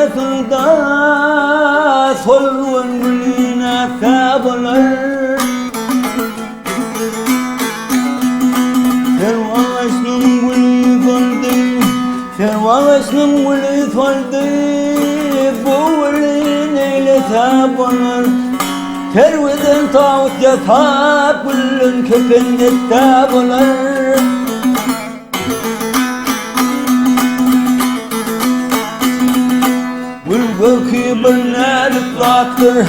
yasılda solgun gülüne sabırlar. Servalaşnın gülü soldu, servalaşnın gülü soldu, bu gülü neyle sabırlar. Terveden tağut yatak, gülün köpende sabırlar. Gülgül bir nelik rahattır,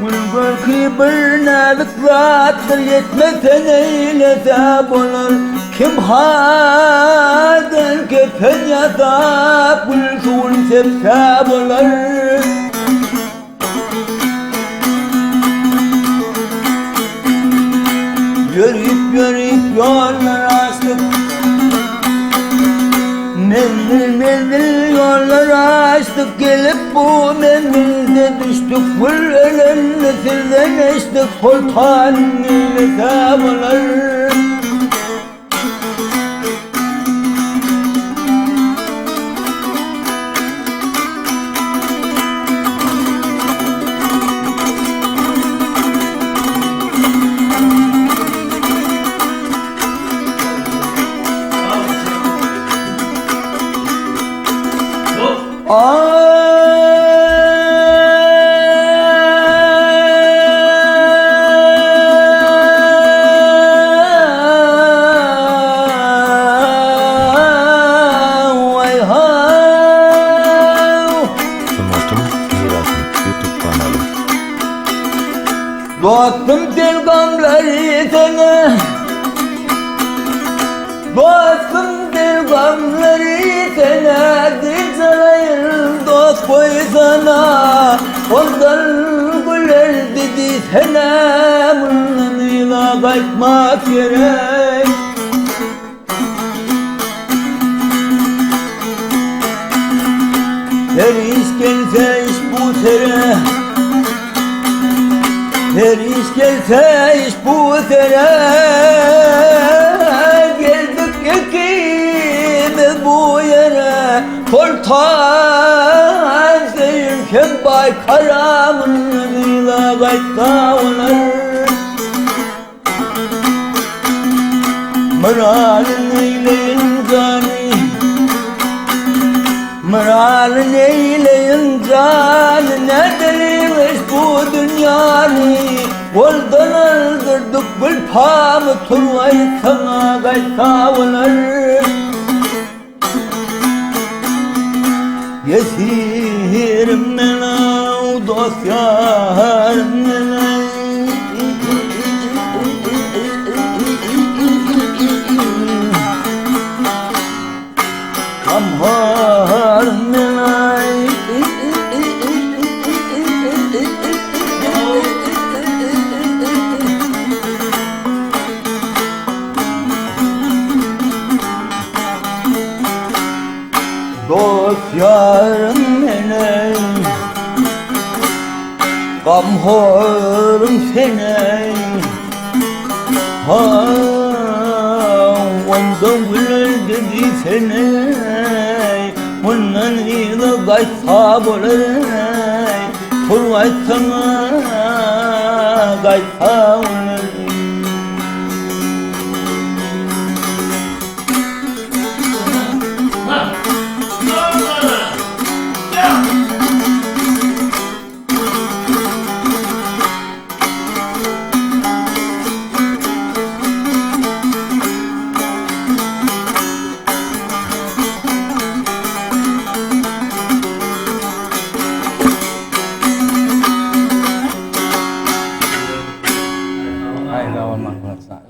gülgül bir nelik rahattır, yetmesen eylese bulur. Kim haden kefen yatak, gül suyun sepse bulur. Yürüyüp yollar açtık, menzil yollar açtık, gelip bu menzilde düştük. Gül ölenle sizden eştik, sultanın ile sabırlar. Dostum dilgamları sana, dostum dilgamları sana, dil sarayın dost koy sana. Ondan güler dedi sana, bununla kaçmak gerek. Her iş gelse iş bu sene, her iş gelse iş bu sene. Geldik ikimiz bu yere, sultan sevken Baykaram'ınla kaçta olur. Mıralın eyleyin cani, mıralın eyleyin cani, neredeymiş bu dünyanı? Goldan öldürdük gülpamı, turvayı sana kaçta olur. Yesirim mena, dost yarım mena. Kamharım mena. Dost yarım benim, gamhorum senin. Ha, ondan güler dedi seni, bundan iyile kaçsa bulur. Turvay sana kaçsa bulur. Hayırlı olmak olsun.